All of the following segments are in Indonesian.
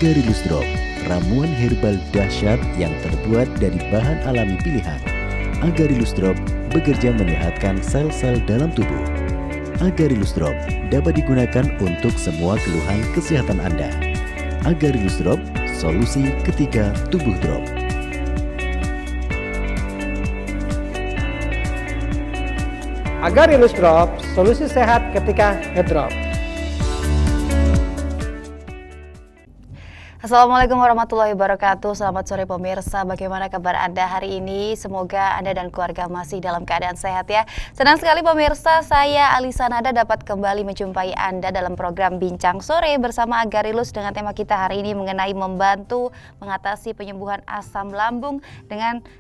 Agarylus Drop, ramuan herbal dahsyat yang terbuat dari bahan alami pilihan. Agarylus Drop bekerja menyehatkan sel-sel dalam tubuh. Agarylus Drop dapat digunakan untuk semua keluhan kesehatan Anda. Agarylus Drop, solusi ketika tubuh drop. Agarylus Drop, solusi sehat ketika ngedrop. Assalamualaikum warahmatullahi wabarakatuh. Selamat sore pemirsa, bagaimana kabar Anda hari ini? Semoga Anda dan keluarga masih dalam keadaan sehat ya. Senang sekali pemirsa, saya Alisa Nada dapat kembali menjumpai Anda dalam program Bincang Sore bersama Agarylus dengan tema kita hari ini mengenai membantu mengatasi penyembuhan asam lambung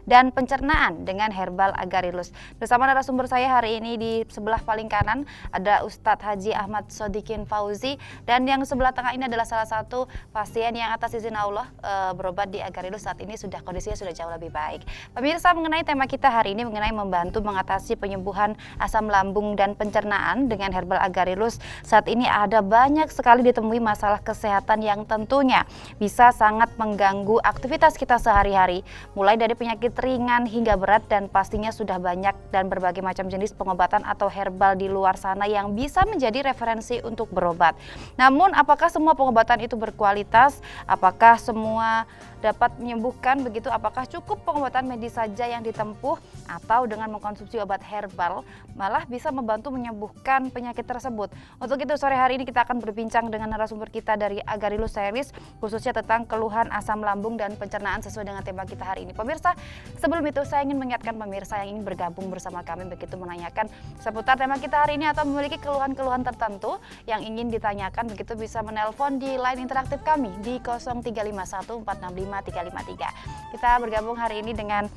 dan pencernaan dengan herbal Agarylus. Bersama narasumber saya hari ini di sebelah paling kanan ada Ustadz Haji Ahmad Sodikin Fauzi, dan yang sebelah tengah ini adalah salah satu pasien yang atas izin Allah berobat di Agarylus saat ini kondisinya sudah jauh lebih baik. Pemirsa, mengenai tema kita hari ini mengenai membantu mengatasi penyembuhan asam lambung dan pencernaan dengan herbal Agarylus. Saat ini ada banyak sekali ditemui masalah kesehatan yang tentunya bisa sangat mengganggu aktivitas kita sehari-hari, mulai dari penyakit ringan hingga berat, dan pastinya sudah banyak dan berbagai macam jenis pengobatan atau herbal di luar sana yang bisa menjadi referensi untuk berobat. Namun apakah semua pengobatan itu berkualitas? Apakah semua dapat menyembuhkan begitu? Apakah cukup pengobatan medis saja yang ditempuh, atau dengan mengkonsumsi obat herbal malah bisa membantu menyembuhkan penyakit tersebut? Untuk itu sore hari ini kita akan berbincang dengan narasumber kita dari Agarylus Series, khususnya tentang keluhan asam lambung dan pencernaan sesuai dengan tema kita hari ini. Pemirsa, sebelum itu saya ingin mengingatkan pemirsa yang ingin bergabung bersama kami begitu menanyakan seputar tema kita hari ini atau memiliki keluhan-keluhan tertentu yang ingin ditanyakan begitu, bisa menelpon di line interaktif kami di 0351 465 353. Kita bergabung hari ini dengan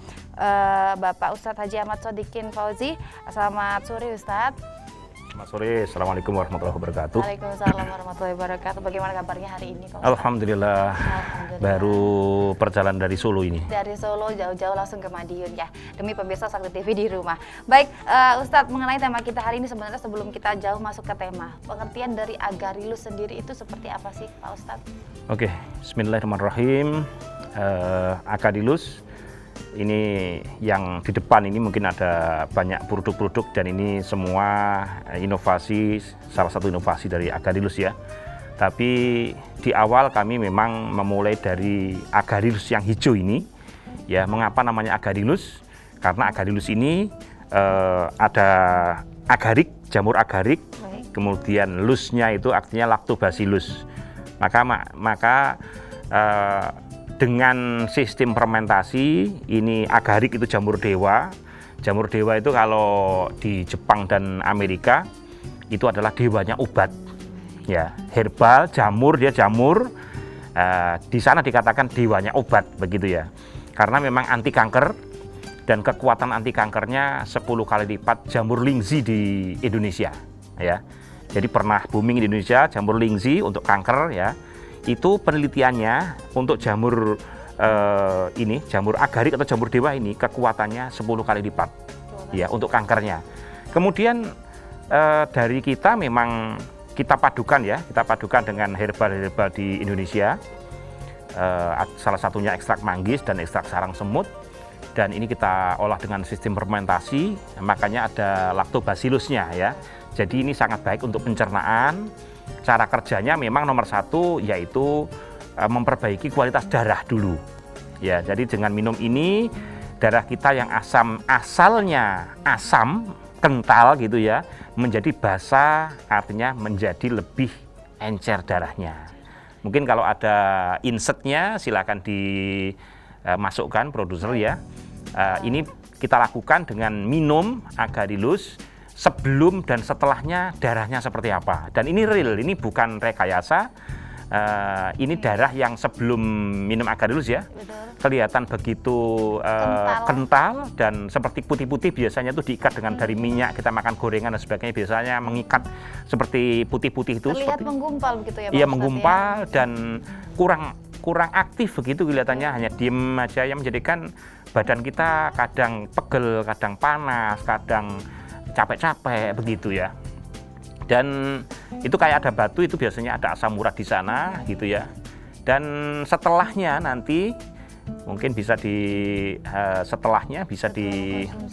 Bapak Ustadz Haji Ahmad Sodikin Fauzi. Selamat sore Ustadz. Selamat sore, Assalamualaikum warahmatullahi wabarakatuh. Waalaikumsalam warahmatullahi wabarakatuh. Bagaimana kabarnya hari ini Pak Ustadz? Alhamdulillah, baru perjalanan dari Solo ini. Dari Solo jauh-jauh langsung ke Madiun ya, demi pemirsa Sakti TV di rumah. Baik Ustadz, mengenai tema kita hari ini sebenarnya sebelum kita jauh masuk ke tema, pengertian dari Agarylus sendiri itu seperti apa sih Pak Ustadz? Oke, bismillahirrahmanirrahim. Agarylus ini yang di depan ini mungkin ada banyak produk-produk, dan ini semua inovasi, salah satu inovasi dari Agarylus ya. Tapi di awal kami memang memulai dari Agarylus yang hijau ini ya. Mengapa namanya Agarylus? Karena Agarylus ini ada agarik, jamur agarik, kemudian lusnya itu artinya lactobacillus. Maka dengan sistem fermentasi ini agarik itu jamur dewa. Jamur dewa itu kalau di Jepang dan Amerika itu adalah dewanya obat. Ya, herbal, jamur, dia jamur. Di sana dikatakan dewanya obat begitu ya. Karena memang anti kanker, dan kekuatan anti kankernya 10 kali lipat jamur lingzi di Indonesia ya. Jadi pernah booming di Indonesia jamur lingzi untuk kanker ya. Itu penelitiannya untuk jamur jamur agarik atau jamur dewa ini kekuatannya 10 kali lipat ya untuk kankernya. Kemudian dari kita memang kita padukan dengan herbal-herbal di Indonesia. Salah satunya ekstrak manggis dan ekstrak sarang semut, dan ini kita olah dengan sistem fermentasi, makanya ada lactobacillusnya ya. Jadi ini sangat baik untuk pencernaan. Cara kerjanya memang nomor satu yaitu memperbaiki kualitas darah dulu ya. Jadi dengan minum ini darah kita yang asalnya asam kental gitu ya, menjadi basa, artinya menjadi lebih encer darahnya. Mungkin kalau ada insertnya silakan dimasukkan produser ya. Ini kita lakukan dengan minum Agarylus sebelum dan setelahnya darahnya seperti apa. Dan ini real, ini bukan rekayasa. Ini darah yang sebelum minum Agarylus ya. Betul. Kelihatan begitu kental dan seperti putih-putih. Biasanya itu diikat dengan dari minyak, kita makan gorengan dan sebagainya, biasanya mengikat seperti putih-putih itu. Terlihat seperti menggumpal begitu ya Pak Iya, Ustadz, menggumpal ya? Dan kurang aktif begitu kelihatannya, hanya diem aja, yang menjadikan badan kita kadang pegel, kadang panas, kadang capek-capek begitu ya. Dan itu kayak ada batu, itu biasanya ada asam urat di sana gitu ya. Dan setelahnya nanti mungkin bisa setelahnya bisa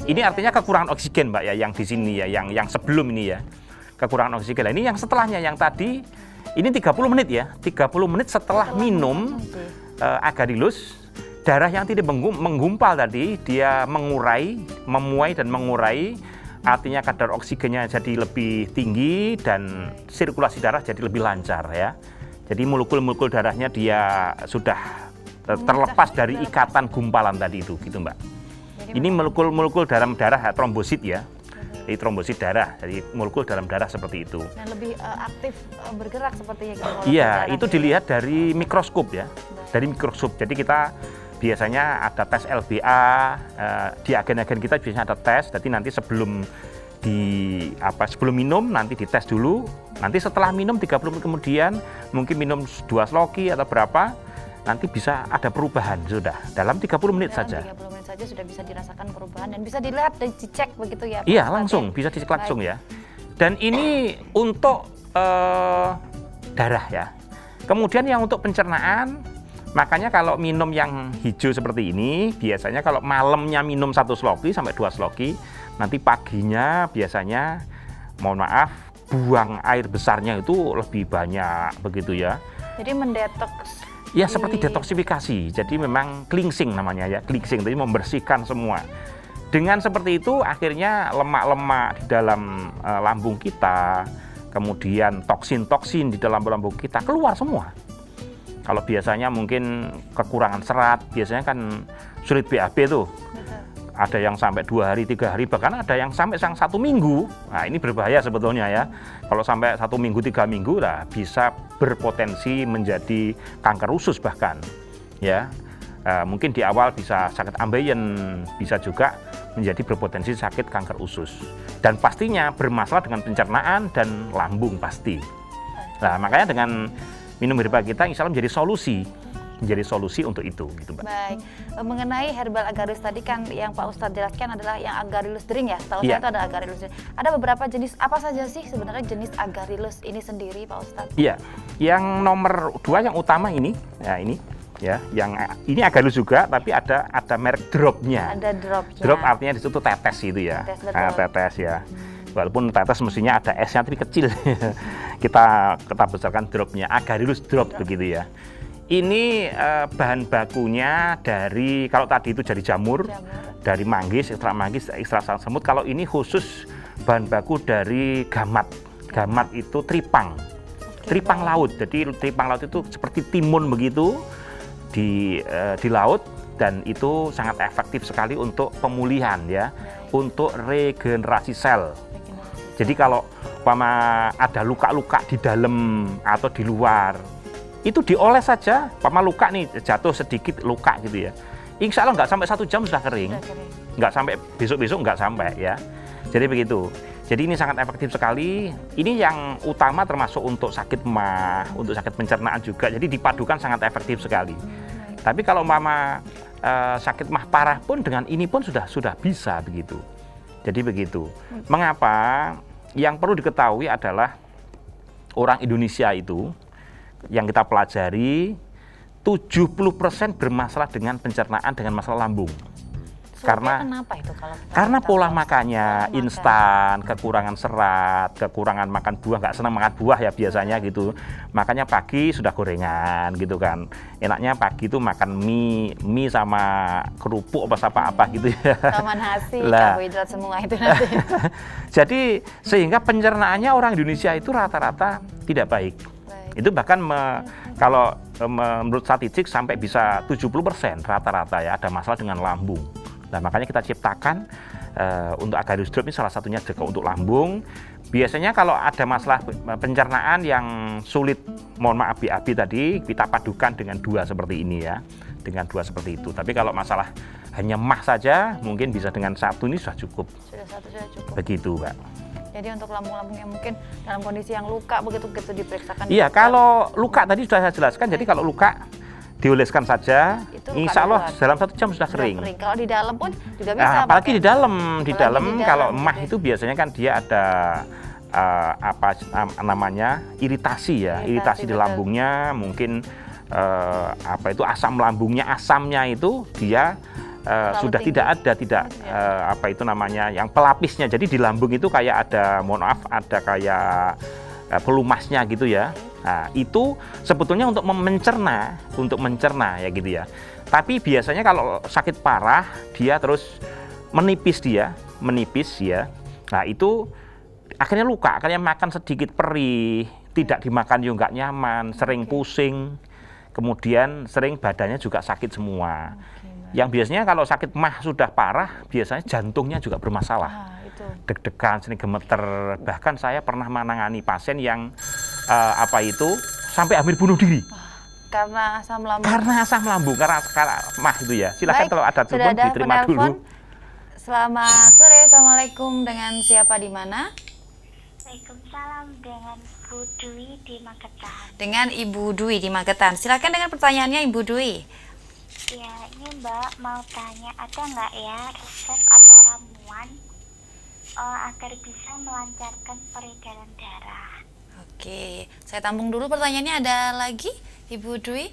ini artinya kekurangan oksigen Mbak ya, yang di sini ya, yang sebelum ini ya, kekurangan oksigen. Nah, ini yang setelahnya, yang tadi ini 30 menit ya, 30 menit setelah minum Agarylus, darah yang tidak menggumpal tadi dia memuai dan mengurai, artinya kadar oksigennya jadi lebih tinggi dan sirkulasi darah jadi lebih lancar ya. Jadi molekul-molekul darahnya dia sudah terlepas dari ikatan gumpalan tadi itu, gitu Mbak. Ini molekul-molekul dalam darah trombosit ya. Jadi trombosit darah, jadi molekul dalam darah seperti itu. Dan lebih aktif bergerak sepertinya. Iya, itu dilihat dari mikroskop ya. Dari mikroskop. Jadi kita biasanya ada tes LBA, di agen-agen kita biasanya ada tes. Jadi nanti sebelum minum nanti dites dulu. Nanti setelah minum 30 menit kemudian mungkin minum 2 sloki atau berapa, nanti bisa ada perubahan sudah dalam 30 menit saja. 30 menit saja sudah bisa dirasakan perubahan dan bisa dilihat dan dicek begitu ya. Iya, langsung bisa dicek langsung ya. Dan ini untuk darah ya. Kemudian yang untuk pencernaan, makanya kalau minum yang hijau seperti ini, biasanya kalau malamnya minum 1 sloki sampai 2 sloki, nanti paginya biasanya, mohon maaf, buang air besarnya itu lebih banyak begitu ya. Jadi mendetoks. Ya seperti detoksifikasi, jadi memang cleansing namanya ya, cleansing, jadi membersihkan semua. Dengan seperti itu akhirnya lemak-lemak di dalam lambung kita, kemudian toksin-toksin di dalam lambung kita keluar semua. Kalau biasanya mungkin kekurangan serat, biasanya kan sulit BAB tuh. Ada yang sampai 2 hari, 3 hari, bahkan ada yang sampai 1 minggu. Nah ini berbahaya sebetulnya ya. Kalau sampai 1 minggu, 3 minggu lah bisa berpotensi menjadi kanker usus bahkan. Ya, mungkin di awal bisa sakit ambeien, bisa juga menjadi berpotensi sakit kanker usus. Dan pastinya bermasalah dengan pencernaan dan lambung pasti. Nah makanya dengan minum herbal kita insya Allah menjadi solusi untuk itu, gitu Mbak. Baik, mengenai herbal agarylus tadi kan yang Pak Ustadz jelaskan adalah yang agarylus drink ya. Setahu saya itu ada agarylus drink. Ada beberapa jenis, apa saja sih sebenarnya jenis agarylus ini sendiri Pak Ustadz? Iya, yang nomor 2 yang utama ini, ya ini, ya, yang ini agarylus juga, tapi ada merek dropnya. Ada dropnya. Drop artinya di situ tetes gitu ya. Tetes ya. Walaupun tetes mestinya ada esnya tapi kecil. kita besarkan dropnya, agarylus drop begitu ya. Ini bahan bakunya dari, kalau tadi itu dari jamur, dari manggis, ekstra semut. Kalau ini khusus bahan baku dari gamat. Gamat itu tripang, tripang laut. Jadi tripang laut itu seperti timun begitu di laut, dan itu sangat efektif sekali untuk pemulihan ya, untuk regenerasi sel. Jadi kalau ada luka-luka di dalam atau di luar, itu dioles saja, luka nih jatuh sedikit luka gitu ya, insya Allah nggak sampai 1 jam sudah kering, nggak sampai besok-besok nggak sampai ya. Jadi begitu. Jadi ini sangat efektif sekali. Ini yang utama termasuk untuk sakit mah, untuk sakit pencernaan juga. Jadi dipadukan sangat efektif sekali. Tapi kalau sakit mah parah pun dengan ini pun sudah bisa begitu. Jadi begitu. Mengapa? Yang perlu diketahui adalah orang Indonesia itu yang kita pelajari 70% bermasalah dengan pencernaan, dengan masalah lambung. Kenapa itu karena pola makannya instan, kekurangan serat, kekurangan makan buah, nggak senang makan buah ya biasanya gitu. Makanya pagi sudah gorengan gitu kan. Enaknya pagi itu makan mie sama kerupuk apa gitu ya. Sama nasi, karbohidrat semua itu nanti. Jadi sehingga pencernaannya orang Indonesia itu rata-rata tidak baik. Itu bahkan kalau menurut statistik sampai bisa 70% rata-rata ya ada masalah dengan lambung. Nah makanya kita ciptakan untuk agarylus drop ini salah satunya juga untuk lambung. Biasanya kalau ada masalah pencernaan yang sulit, mohon maaf BAB tadi, kita padukan dengan 2 seperti ini ya, dengan 2 seperti itu. Tapi kalau masalah hanya mah saja, mungkin bisa dengan 1 ini sudah cukup. Sudah 1 sudah cukup. Begitu Mbak. Jadi untuk lambung-lambung yang mungkin dalam kondisi yang luka begitu diperiksakan. Iya, kalau luka tadi sudah saya jelaskan. Jadi kalau luka dioleskan saja, insya Allah dalam 1 jam sudah kering. Kalau di dalam pun juga bisa. Nah, apalagi di dalam kalau emah itu biasanya kan dia ada iritasi ya, iritasi di lambungnya, mungkin asam lambungnya, asamnya itu dia sudah tinggi. tidak ada, yang pelapisnya. Jadi di lambung itu kayak ada, mohon maaf, ada kayak pelumasnya gitu ya. Nah, itu sebetulnya untuk mencerna ya gitu ya. Tapi biasanya kalau sakit parah dia terus menipis ya. Nah, itu akhirnya luka, akhirnya makan sedikit perih, tidak dimakan juga nggak nyaman, sering pusing, kemudian sering badannya juga sakit semua. Yang biasanya kalau sakit mah sudah parah, biasanya jantungnya juga bermasalah. Deg-degan, sering gemeter. Bahkan saya pernah menangani pasien yang sampai hampir bunuh diri. Karena asam lambung. Karena mah itu ya. Silakan. Baik, kalau ada telepon diterima dulu. Selamat sore, assalamualaikum. Dengan siapa di mana? Waalaikumsalam, dengan Bu Dwi di Magetan. Dengan Ibu Dwi di Magetan. Silakan dengan pertanyaannya, Ibu Dwi. Ya, ini Mbak mau tanya, ada nggak ya resep atau ramuan agar bisa melancarkan peredaran darah? Oke, saya tampung dulu pertanyaannya. Ada lagi, Ibu Dwi?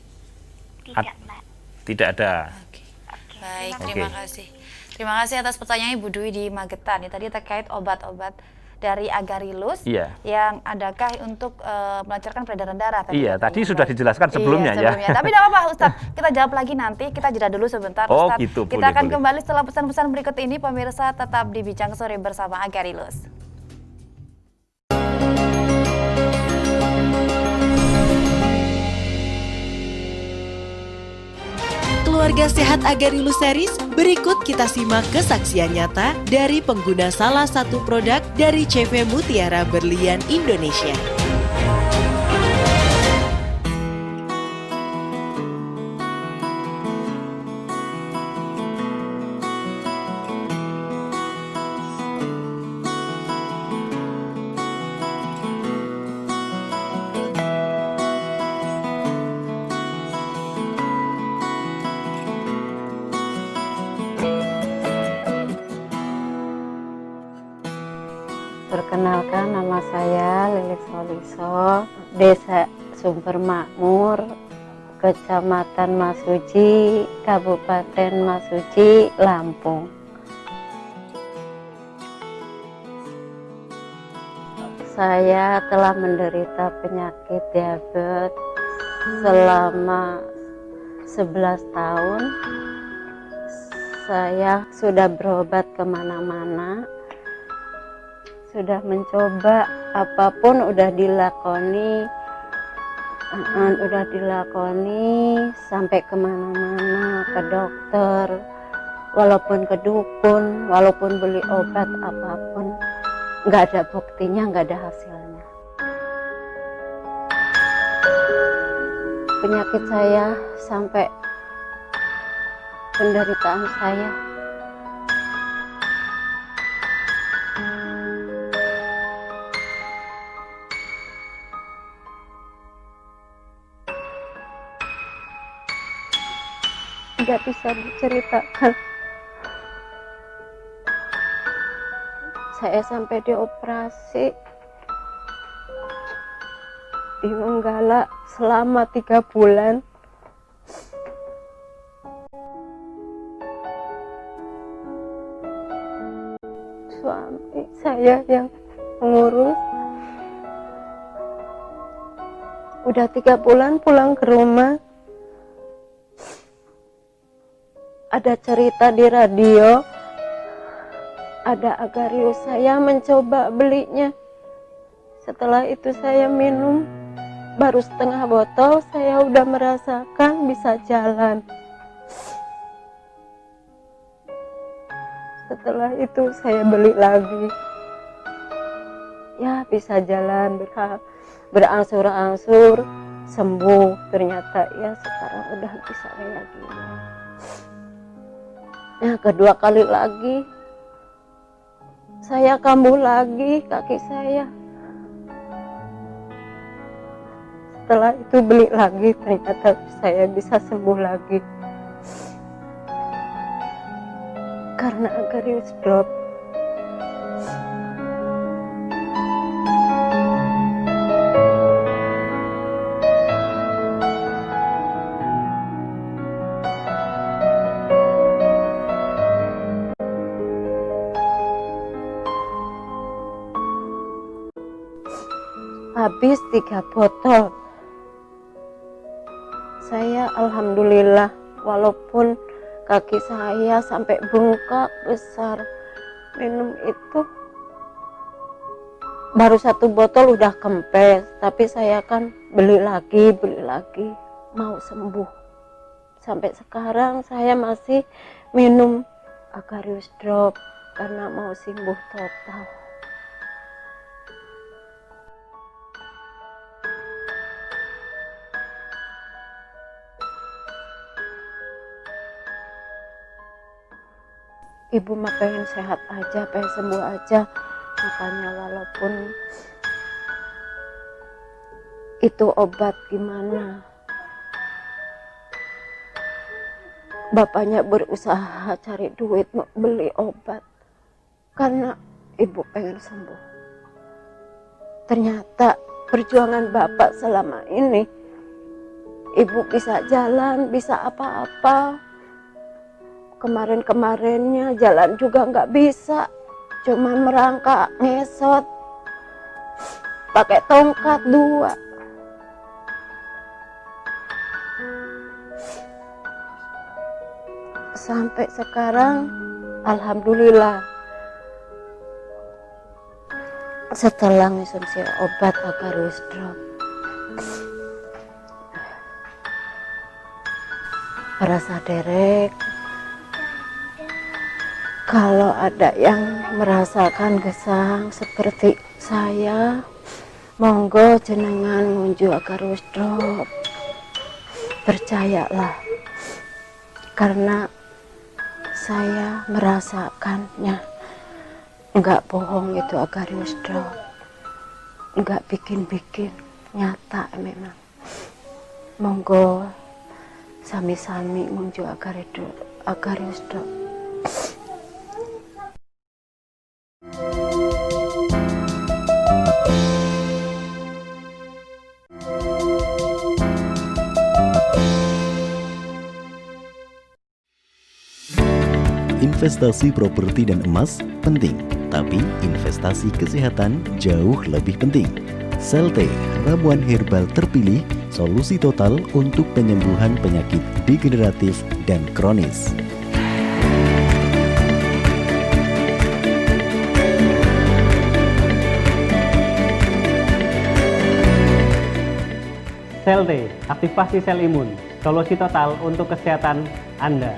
Tidak, Mbak. Tidak ada. Oke. Baik, terima kasih. Terima kasih atas pertanyaan Ibu Dwi di Magetan. Ya, tadi terkait obat-obat dari Agarilus yang adakah untuk melancarkan peredaran darah. Tadi sudah dijelaskan sebelumnya, ya. Tapi tidak apa-apa, Ustadz. Kita jawab lagi nanti. Kita jeda dulu sebentar, Ustadz. Gitu, kita akan kembali setelah pesan-pesan berikut ini. Pemirsa tetap di Bincang Sore bersama Agarilus. Keluarga Sehat Agarilus Series, berikut kita simak kesaksian nyata dari pengguna salah satu produk dari CV Mutiara Berlian Indonesia. Perkenalkan, nama saya Lilis Soliso, Desa Sumber Makmur, Kecamatan Masuci, Kabupaten Masuci, Lampung. Saya telah menderita penyakit diabetes selama 11 tahun. Saya sudah berobat kemana-mana. Sudah mencoba apapun, udah dilakoni sampai kemana-mana, ke dokter, walaupun ke dukun, walaupun beli obat apapun, nggak ada buktinya, nggak ada hasilnya. Penyakit saya sampai penderitaan saya. Nggak bisa diceritakan. Saya sampai dioperasi di Menggala selama 3 bulan. Suami saya yang mengurus. Udah 3 bulan pulang ke rumah. Ada cerita di radio, ada Agarilus, saya mencoba belinya. Setelah itu saya minum, baru setengah botol saya udah merasakan bisa jalan. Setelah itu saya beli lagi. Ya, bisa jalan, berangsur-angsur sembuh. Ternyata ya sekarang udah bisa kayak gini. Nah, kedua kali lagi saya kambuh lagi kaki saya. Setelah itu beli lagi, ternyata saya bisa sembuh lagi. Karena Agarilus Drop. habis 3 botol. Saya alhamdulillah, walaupun kaki saya sampai bengkak besar, minum itu baru 1 botol udah kempes, tapi saya kan beli lagi, mau sembuh. Sampai sekarang saya masih minum Agarius Drop karena mau sembuh total. Ibu mah pengen sehat aja, pengen sembuh aja. Makanya walaupun itu obat gimana, bapaknya berusaha cari duit mau beli obat karena ibu pengen sembuh. Ternyata perjuangan bapak selama ini, ibu bisa jalan, bisa apa-apa. Kemarin-kemarinnya jalan juga nggak bisa, cuman merangkak ngesot pakai tongkat 2. Sampai sekarang alhamdulillah setelah mengonsumsi obat Agarius Drop, merasa derek. Kalau ada yang merasakan gesang seperti saya, monggo jenengan ngunjuh Agarius Drop. Percayalah, karena saya merasakannya. Enggak bohong itu Agarius Drop, enggak bikin-bikin, nyata memang. Monggo sami-sami ngunjuh Agarius Drop. Investasi properti dan emas penting, tapi investasi kesehatan jauh lebih penting. Selte, ramuan herbal terpilih, solusi total untuk penyembuhan penyakit degeneratif dan kronis. Selte, aktivasi sel imun, solusi total untuk kesehatan Anda.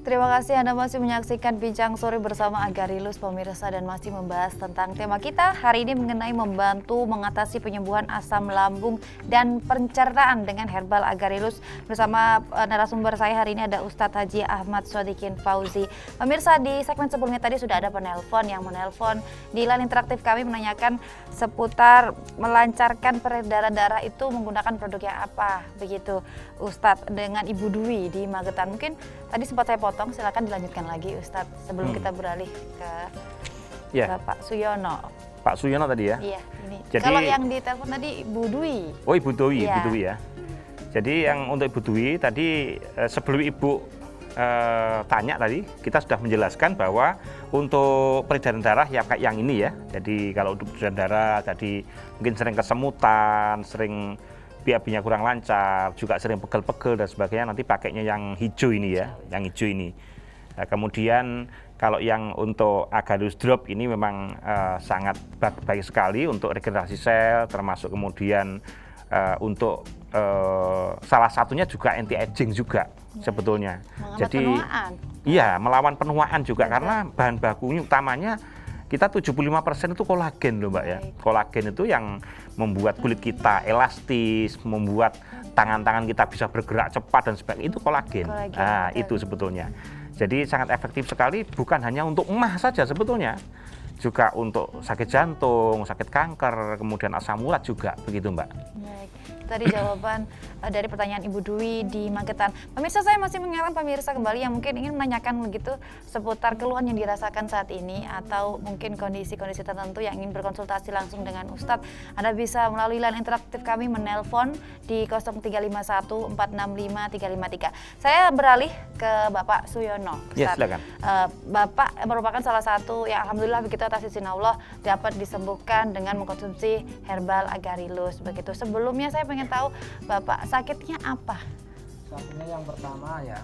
Terima kasih Anda masih menyaksikan Bincang Sore bersama Agarilus pemirsa, dan masih membahas tentang tema kita hari ini mengenai membantu mengatasi penyembuhan asam lambung dan pencernaan dengan herbal Agarilus. Bersama narasumber saya hari ini ada Ustadz Haji Ahmad Shodikin Fauzi. Pemirsa, di segmen sebelumnya tadi sudah ada penelpon yang menelpon di line interaktif kami menanyakan seputar melancarkan peredaran darah itu menggunakan produk yang apa, begitu Ustadz, dengan Ibu Dwi di Magetan. Mungkin tadi sempat saya potong, silakan dilanjutkan lagi Ustadz sebelum kita beralih ke Bapak Suyono. Pak Suyono tadi ya? Iya, ini. Jadi, kalau yang ditelepon tadi Ibu Dwi. Oh, Ibu Dwi, ya. Ibu Dwi ya. Jadi yang untuk Ibu Dwi tadi sebelum Ibu tanya tadi, kita sudah menjelaskan bahwa untuk peredaran darah ya kayak yang ini ya. Jadi kalau untuk peredaran darah tadi mungkin sering kesemutan, sering BAB-nya kurang lancar, juga sering pegel-pegel dan sebagainya, nanti pakainya yang hijau ini ya, yang hijau ini. Nah, kemudian kalau yang untuk Agarius Drop ini memang sangat baik sekali untuk regenerasi sel, termasuk kemudian untuk salah satunya juga anti aging juga sebetulnya. Jadi penuaan. Iya, melawan penuaan juga karena bahan bakunya utamanya kita 75% itu kolagen loh Mbak ya. Kolagen itu yang membuat kulit kita elastis, membuat tangan-tangan kita bisa bergerak cepat dan sebagainya, itu kolagen. Nah, itu sebetulnya. Jadi sangat efektif sekali, bukan hanya untuk emah saja sebetulnya. Juga untuk sakit jantung, sakit kanker, kemudian asam urat juga, begitu Mbak. Baik, tadi jawaban dari pertanyaan Ibu Dwi di Magetan. Pemirsa, saya masih mengingatkan pemirsa kembali yang mungkin ingin menanyakan begitu seputar keluhan yang dirasakan saat ini atau mungkin kondisi-kondisi tertentu yang ingin berkonsultasi langsung dengan Ustadz. Anda bisa melalui line interaktif kami menelpon di 0351 465 353. Saya beralih ke Bapak Suyono. Ya, silakan. Bapak merupakan salah satu yang alhamdulillah begitu atas izin Allah dapat disembuhkan dengan mengkonsumsi herbal Agarilus begitu. Sebelumnya saya pengen tahu Bapak sakitnya apa? Sakitnya yang pertama ya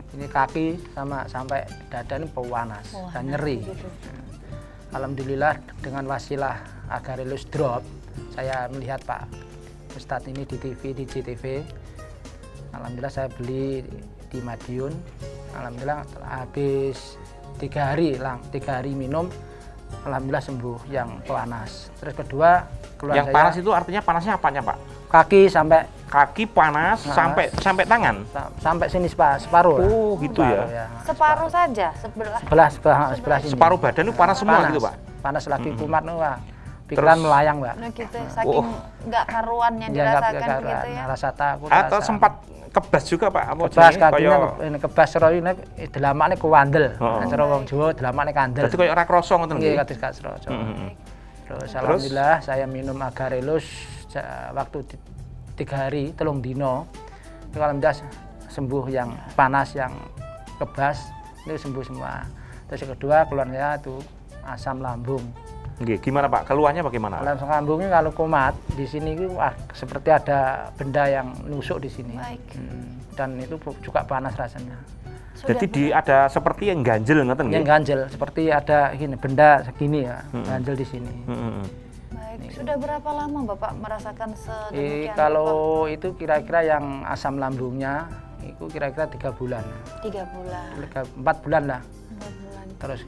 ini kaki sama sampai dada ini panas dan nyeri. Begitu. Alhamdulillah dengan wasilah Agarilus Drop saya melihat Pak Ustadz ini di TV, di JTV. Alhamdulillah saya beli di Madiun. Alhamdulillah habis 3 hari minum, alhamdulillah sembuh yang panas. Terus kedua keluar Yang panas itu artinya panasnya apanya, Pak? kaki sampai Kaki panas sampai tangan. sampai sini separuh. Oh, gitu ya. Separuh saja, sebelah. Sebelah sini. Separuh badan itu panas semua Panas. gitu, Pak. Panas lagi kumat nih, Pak. Pikiran Terus? melayang, Pak. Nah gitu, saking nggak karuan yang Ya, nggak dirasakan karuan. begitu ya. Rasa takut. Atau rasa- sempat kebas juga, Pak? Apa kebas jenenge? kakinya Kaya- ini kebas sero ini delamane kuwandel. Oh. Cara wong Jawa delamane kandel. Berarti kayak ora krasa ngoten Nggih, nggih. kados Kak Srojo. Mhm. Terus alhamdulillah saya minum Agarilus waktu 3 hari, 3 dino. Itu alhamdulillah sembuh yang panas, yang kebas, itu sembuh semua. Terus yang kedua keluarnya itu asam lambung. Nggih, gimana Pak? Keluhannya bagaimana? Asam lambungnya kalau kumat di sini itu seperti ada benda yang nusuk di sini. Baik. Dan itu juga panas rasanya. Jadi ada seperti yang ganjel ngoten Yang nggih. ganjel seperti ada gini benda segini ya, ganjel di sini. Baik, sudah berapa lama Bapak merasakan sedemikian? Kalau itu kira-kira yang asam lambungnya itu kira-kira 3 bulan. 3 bulan, 4 bulan lah. 4 bulan. Terus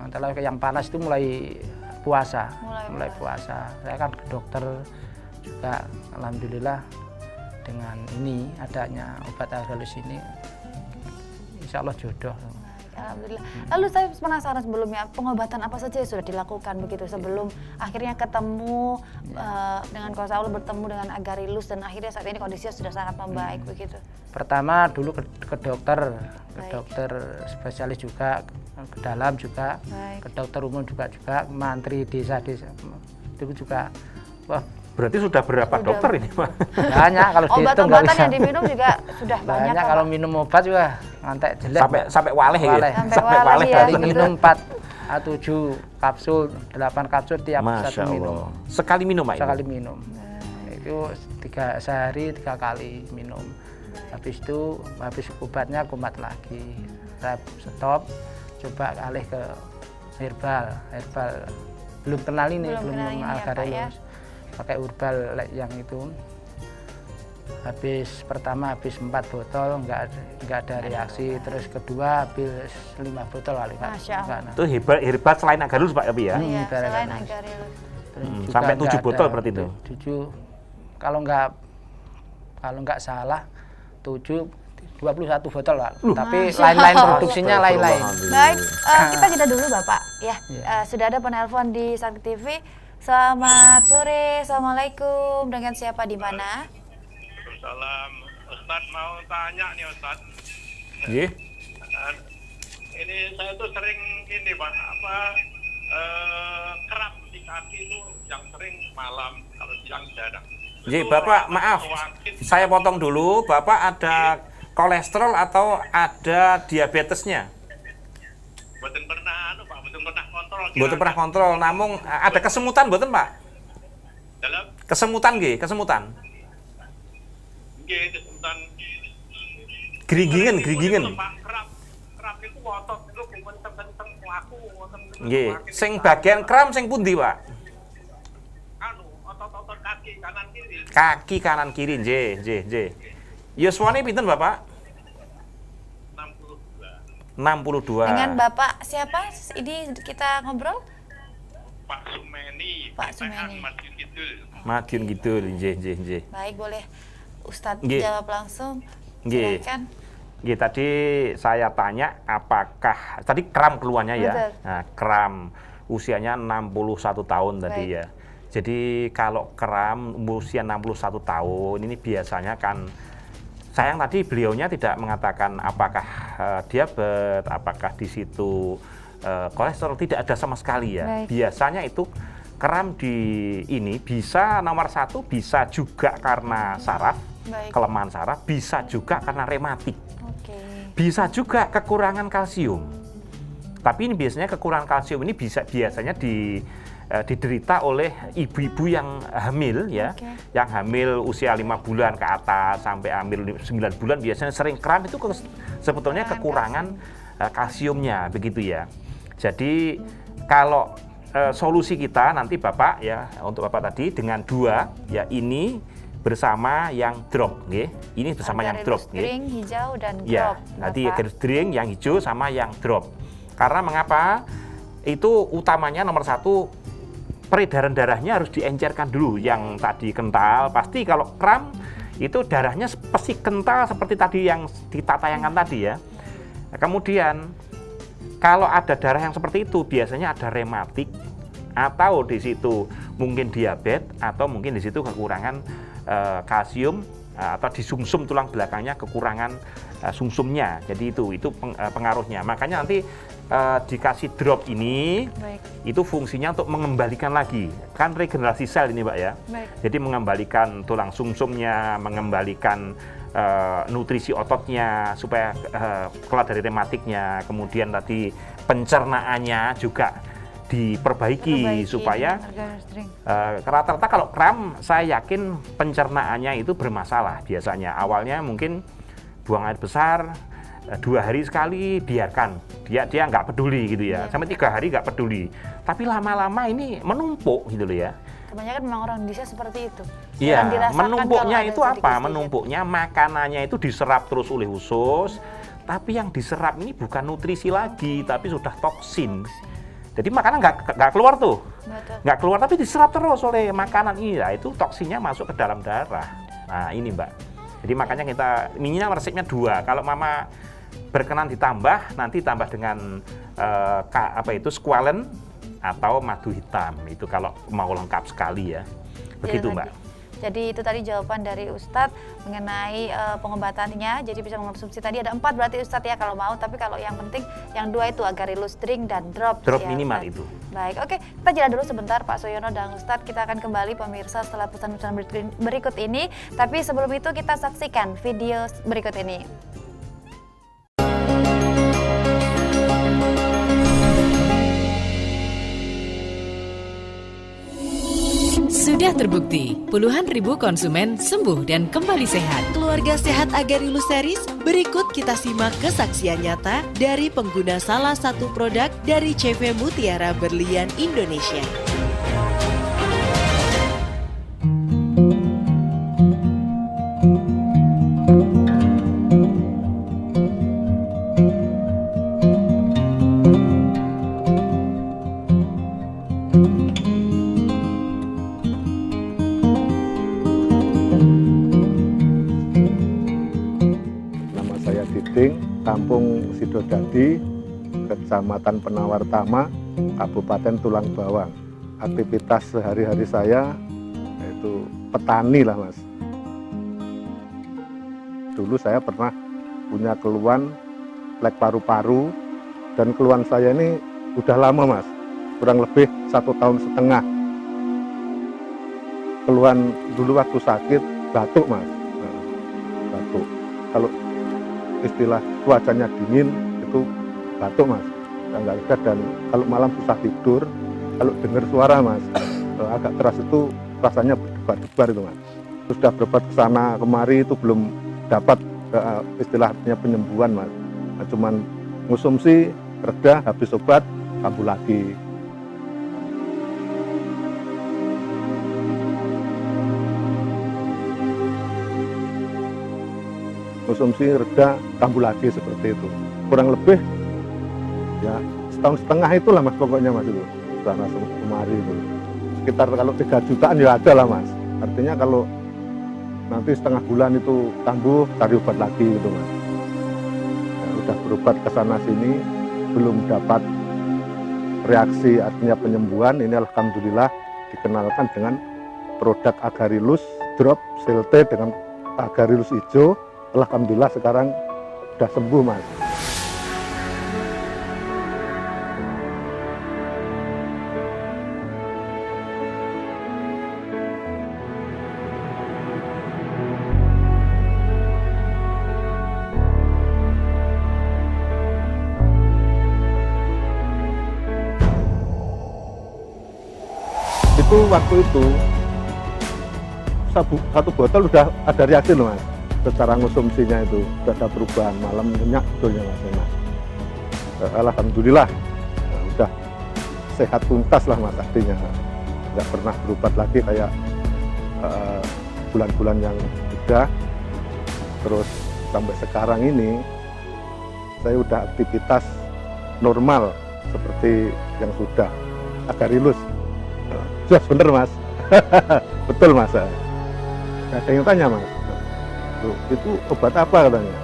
kalau yang panas itu mulai puasa. Mulai puasa. Saya kan ke dokter juga alhamdulillah dengan ini adanya obat Agarilus ini insya Allah jodoh. Alhamdulillah. Lalu saya penasaran sebelumnya, pengobatan apa saja yang sudah dilakukan begitu sebelum akhirnya ketemu dengan kuasa Allah, bertemu dengan Agarilus dan akhirnya saat ini kondisinya sudah sangat membaik begitu. Pertama dulu ke dokter, Baik. dokter spesialis juga, ke dalam juga, Baik. ke dokter umum juga, mantri desa-desa itu juga. Wah, Berarti sudah berapa dokter ini, Pak? banyak kalau dihitung nggak Obat-obatan bisa. yang diminum juga sudah banyak. Banyak kok, kalau Pak. minum obat juga ngantek jelek. Sampai waleh ya. Waleh. Sampai waleh ya. Kali betul. minum 4 7 kapsul, 8 kapsul tiap Masya satu minum. Allah. Sekali minum, Pak? Sekali minum. Itu sehari 3 kali minum. Habis itu habis obatnya kumat lagi. Saya stop, coba alih ke herbal. Belum kenal ini, Belum kenal ini ya, Pak, Agarilus. Pakai herbal yang itu. Pertama habis 4 botol nggak ada reaksi, terus kedua habis 5 botol kali Kak. Masya Allah. Nggak, Itu hebat selain Agarilus, Pak, tapi ya. Iya, Herbal selain Agarilus. Agarilus. terus juga Sampai nggak 7 botol ada. berarti itu? 7 kalau nggak salah 21 botol Pak. Tapi Masya lain-lain Allah. produksinya lain-lain. Baik, kita jeda dulu Bapak ya. Iya. Sudah ada penelpon di Sakti TV. Selamat sore, assalamualaikum. Dengan siapa di mana? Salam, Ustadz mau tanya nih Ustadz. Nggih. Ini saya tuh sering ini Pak, kram di kaki itu yang sering malam, kalau siang jarang. Nggih, Bapak, maaf. Saya potong dulu. Bapak ada kolesterol atau ada diabetesnya? Mboten pernah Pak, mboten pernah kontrol. Mboten pernah kontrol, namun ada kesemutan mboten, Pak? Dalam Kesemutan nggih, kesemutan. nggih kesemutan. Geringingan. Pak, kram itu otot itu kenceng-kenceng aku. Nggih, sing bagian kram sing pundi, Pak? Otot-otot kaki kanan kiri. Kaki kanan kiri, nggih. Yuswane pinten, Bapak? 62. Dengan Bapak siapa? Ini kita ngobrol? Pak Sumeni. Pak Sumeni. Madiun Kidul. Madiun Kidul, nggih. Baik, boleh Ustadz Nggih. jawab langsung. Nggih. Silakan. Nggih, tadi saya tanya apakah tadi kram keluarnya ya. Betul. Nah, kram usianya 61 tahun tadi Baik. ya. Jadi kalau kram usia 61 tahun ini biasanya kan, sayang tadi beliaunya tidak mengatakan apakah diabetes, apakah di situ kolesterol, tidak ada sama sekali ya. Baik. Biasanya itu kram di ini bisa nomor satu bisa juga karena saraf, Baik. kelemahan saraf, bisa juga karena rematik, Oke. bisa juga kekurangan kalsium. Tapi ini biasanya kekurangan kalsium ini biasanya diderita oleh ibu-ibu yang hamil ya, Oke. yang hamil usia 5 bulan ke atas sampai hamil 9 bulan biasanya sering kram itu sebetulnya kekurangan kalsiumnya begitu ya. Jadi kalau solusi kita nanti Bapak ya, untuk Bapak tadi dengan 2 ya, ini bersama yang drop nggih. Ini bersama yang drop nggih. String hijau dan Ya, drop. nanti Bapak. garis string yang hijau sama yang drop. Karena mengapa? Itu utamanya nomor 1, peredaran darahnya harus diencerkan dulu. Yang tadi kental, pasti kalau kram itu darahnya pasti kental seperti tadi yang kita tayangkan tadi ya. Kemudian kalau ada darah yang seperti itu biasanya ada rematik, atau di situ mungkin diabetes, atau mungkin di situ kekurangan kalsium, atau di sumsum tulang belakangnya kekurangan sumsumnya. Jadi itu pengaruhnya. Makanya nanti dikasih drop ini. Baik. Itu fungsinya untuk mengembalikan lagi, kan regenerasi sel ini Mbak ya. Baik. Jadi mengembalikan tulang sumsumnya, mengembalikan nutrisi ototnya supaya keluar dari rematiknya. Kemudian tadi pencernaannya juga diperbaiki supaya rata-rata kalau kram saya yakin pencernaannya itu bermasalah biasanya. Awalnya mungkin buang air besar 2 hari sekali, biarkan dia nggak peduli gitu ya, sampai 3 hari nggak peduli, tapi lama-lama ini menumpuk gitu loh ya. Kebanyakan memang orang Indonesia seperti itu. Iya, Jarang dirasakan menumpuknya kalau ada itu apa? sedikit-sedikit. Menumpuknya makanannya itu diserap terus oleh usus, tapi yang diserap ini bukan nutrisi lagi, tapi sudah toksin. Jadi makanan nggak keluar tuh, Betul. nggak keluar tapi diserap terus oleh makanan ini. Nah, itu toksinnya masuk ke dalam darah. Nah ini Mbak. Jadi makanya kita minimal resepnya 2. Kalau Mama berkenan ditambah, nanti tambah dengan squalene atau madu hitam. Itu kalau mau lengkap sekali ya. Begitu Ya, Mbak. Jadi itu tadi jawaban dari Ustadz mengenai pengobatannya. Jadi bisa mengonsumsi tadi ada 4 berarti Ustadz ya kalau mau. Tapi kalau yang penting yang 2 itu Agarylus drink dan drop. Drop ya, minimal Ustadz. itu. Baik, oke. Kita jeda dulu sebentar Pak Suyono dan Ustadz. Kita akan kembali pemirsa setelah pesan-pesan berikut ini. Tapi sebelum itu kita saksikan video berikut ini. Sudah terbukti, puluhan ribu konsumen sembuh dan kembali sehat. Keluarga sehat Agarylus Series, berikut kita simak kesaksian nyata dari pengguna salah satu produk dari CV Mutiara Berlian Indonesia. Kampung Sidodadi, Kecamatan Penawartama, Kabupaten Tulang Bawang. Aktivitas sehari-hari saya yaitu petani lah Mas. Dulu saya pernah punya keluhan plek paru-paru, dan keluhan saya ini udah lama Mas, kurang lebih 1,5 tahun. Keluhan dulu waktu sakit batuk Mas, batuk. Kalau istilah cuacanya dingin itu batuk Mas, nggak bisa, dan kalau malam susah tidur, kalau dengar suara Mas agak keras itu rasanya berdebar-debar itu Mas. Sudah berobat ke sana kemari itu belum dapat istilahnya penyembuhan Mas. Nah, cuman konsumsi reda, habis obat kambuh lagi. Konsumsi reda, kambuh lagi seperti itu. Kurang lebih ya 1,5 tahun itulah Mas, pokoknya Mas itu. Sana kemari itu. Sekitar kalau 3 jutaan ya ada lah Mas. Artinya kalau nanti setengah bulan itu kambuh, cari obat lagi gitu Mas. Ya, udah berobat ke sana sini, belum dapat reaksi artinya penyembuhan. Ini alhamdulillah dikenalkan dengan produk Agarilus Drop Selte dengan Agarilus hijau. Alhamdulillah sekarang sudah sembuh, Mas. Itu waktu itu satu botol udah ada reaksi loh, Mas. Secara konsumsinya itu sudah ada perubahan, malam nyenyak betulnya, Mas. Alhamdulillah udah sehat tuntas lah, Mas, artinya nggak pernah berobat lagi kayak bulan-bulan yang udah. Terus sampai sekarang ini saya udah aktivitas normal seperti yang sudah. Agarilus jelas bener, Mas. Betul, Mas. Ada yang tanya, Mas, itu obat apa katanya?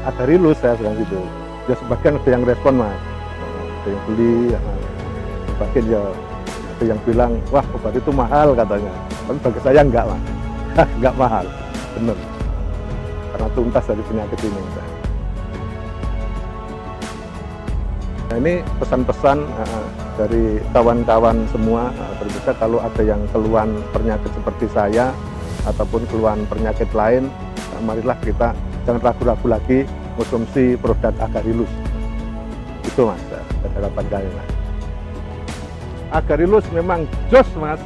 Agarilus, saya bilang gitu. Ya sebagian ada yang respon, Mas, ada yang beli, sebagian ya ada yang bilang, wah obat itu mahal katanya. Tapi bagi saya enggak, Mas. Enggak mahal, bener. Karena tuntas dari penyakit ini. Nah, ini pesan-pesan dari kawan-kawan semua, terutama kalau ada yang keluhan penyakit seperti saya ataupun keluhan penyakit lain, marilah kita jangan ragu-ragu lagi konsumsi produk Agarilus. Itu, Mas, harapan saya, Mas. Agarilus memang jos, Mas.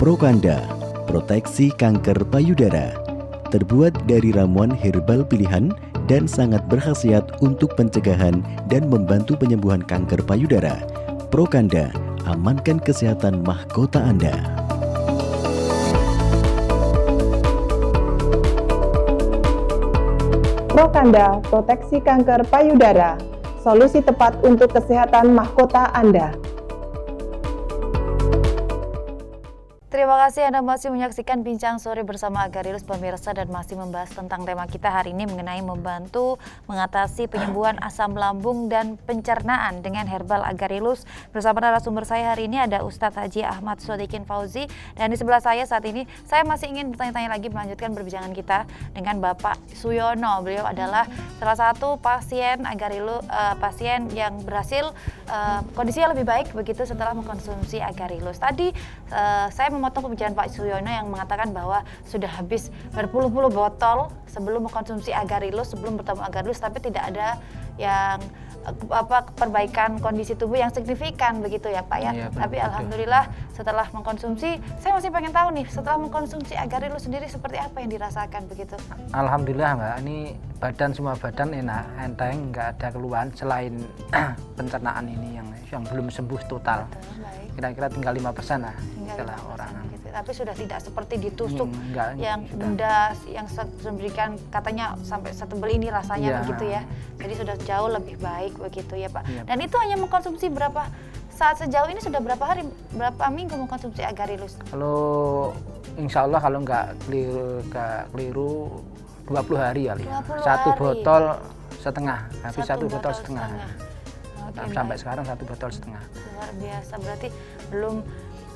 Prokanda, proteksi kanker payudara, terbuat dari ramuan herbal pilihan dan sangat berkhasiat untuk pencegahan dan membantu penyembuhan kanker payudara. Prokanda, amankan kesehatan mahkota Anda. Prokanda, proteksi kanker payudara, solusi tepat untuk kesehatan mahkota Anda. Terima kasih Anda masih menyaksikan Bincang Sore bersama Agarilus pemirsa, dan masih membahas tentang tema kita hari ini mengenai membantu mengatasi penyembuhan asam lambung dan pencernaan dengan herbal Agarilus. Bersama narasumber saya hari ini ada Ustadz Haji Ahmad Sodikin Fauzi, dan di sebelah saya saat ini saya masih ingin bertanya-tanya lagi melanjutkan perbincangan kita dengan Bapak Suyono. Beliau adalah salah satu pasien Agarilus, pasien yang berhasil kondisinya lebih baik begitu setelah mengkonsumsi Agarilus. Tadi saya memotong pembicaraan Pak Suyono yang mengatakan bahwa sudah habis berpuluh-puluh botol sebelum mengkonsumsi Agarilus, sebelum bertemu Agarilus, tapi tidak ada yang perbaikan kondisi tubuh yang signifikan begitu ya, Pak ya. Tapi alhamdulillah setelah mengkonsumsi, saya masih pengen tahu nih, setelah mengkonsumsi Agarilus sendiri seperti apa yang dirasakan begitu? Alhamdulillah, Mbak, ini semua badan enak, enteng, nggak ada keluhan selain pencernaan ini yang belum sembuh total. Kira-kira tinggal 5% lah setelah orang. Gitu. Tapi sudah tidak seperti ditusuk yang bunda yang memberikan katanya sampai setebal ini rasanya begitu ya. Jadi sudah jauh lebih baik begitu ya, Pak. Dan itu hanya mengkonsumsi berapa saat sejauh ini, sudah berapa hari, berapa minggu mengkonsumsi Agarilus? Kalau insya Allah kalau nggak keliru 20 hari kali. 20 satu hari. Botol setengah, habis satu botol setengah. Sampai baik. sekarang 1 botol setengah. Luar biasa, berarti belum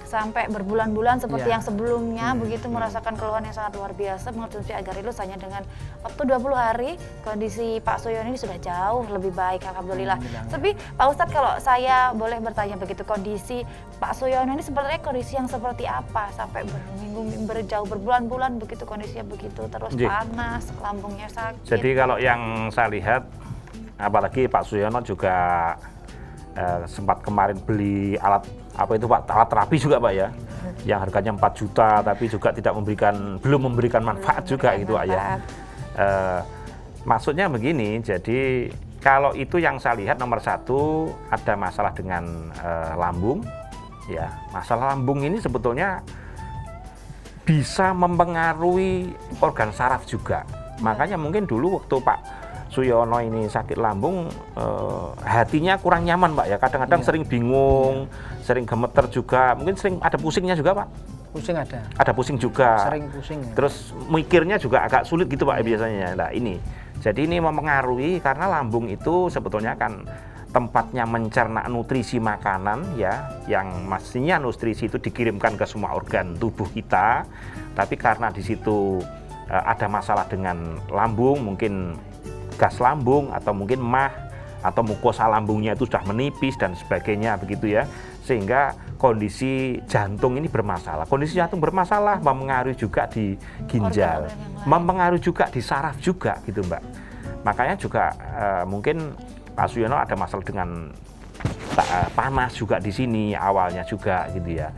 sampai berbulan-bulan seperti yang sebelumnya begitu merasakan keluhan yang sangat luar biasa mengkonsumsi Agarilus hanya dengan waktu 20 hari. Kondisi Pak Suyono ini sudah jauh lebih baik, alhamdulillah. Tapi Pak Ustadz, kalau saya boleh bertanya begitu, kondisi Pak Suyono ini sebenarnya kondisi yang seperti apa sampai berjauh berbulan-bulan begitu kondisinya begitu terus panas, lambungnya sakit? Jadi kalau yang saya lihat, apalagi Pak Suyono juga sempat kemarin beli alat alat terapi juga, Pak ya, yang harganya 4 juta tapi juga belum memberikan manfaat juga gitu, Pak ya. Maksudnya begini, jadi kalau itu yang saya lihat nomor 1 ada masalah dengan lambung ya. Masalah lambung ini sebetulnya bisa mempengaruhi organ saraf juga. Makanya mungkin dulu waktu Pak Suyono ini sakit lambung, hatinya kurang nyaman Pak ya. Kadang-kadang sering bingung, sering gemeter juga, mungkin sering ada pusingnya juga Pak. Pusing ada. Ada pusing juga. Sering pusing. Ya. Terus mikirnya juga agak sulit gitu Pak biasanya. Nah ini, jadi ini mempengaruhi karena lambung itu sebetulnya kan tempatnya mencerna nutrisi makanan ya, yang mestinya nutrisi itu dikirimkan ke semua organ tubuh kita, tapi karena di situ ada masalah dengan lambung, mungkin gas lambung atau mungkin mah atau mukosa lambungnya itu sudah menipis dan sebagainya begitu ya, sehingga kondisi jantung ini bermasalah. Kondisi jantung bermasalah mempengaruhi juga di ginjal, mempengaruhi juga di saraf juga gitu Mbak. Makanya juga mungkin Pak Suyono ada masalah dengan panas juga di sini awalnya juga gitu ya.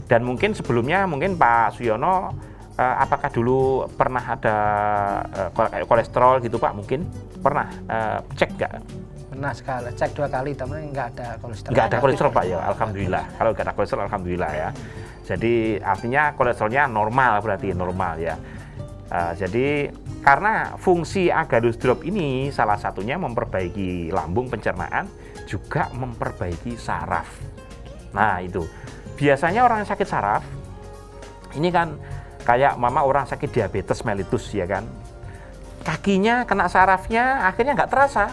Dan mungkin sebelumnya mungkin Pak Suyono apakah dulu pernah ada kolesterol gitu Pak? Mungkin pernah cek nggak? Pernah sekali, cek 2 kali, tapi nggak ada kolesterol. Nggak ada kolesterol Pak ya, alhamdulillah. Kalau nggak ada kolesterol, alhamdulillah ya. Jadi artinya kolesterolnya normal, berarti normal ya. Jadi karena fungsi Agaricus Drop ini salah satunya memperbaiki lambung, pencernaan, juga memperbaiki saraf. Nah itu biasanya orang yang sakit saraf ini kan kayak mama orang sakit diabetes mellitus ya kan, kakinya kena sarafnya akhirnya nggak terasa,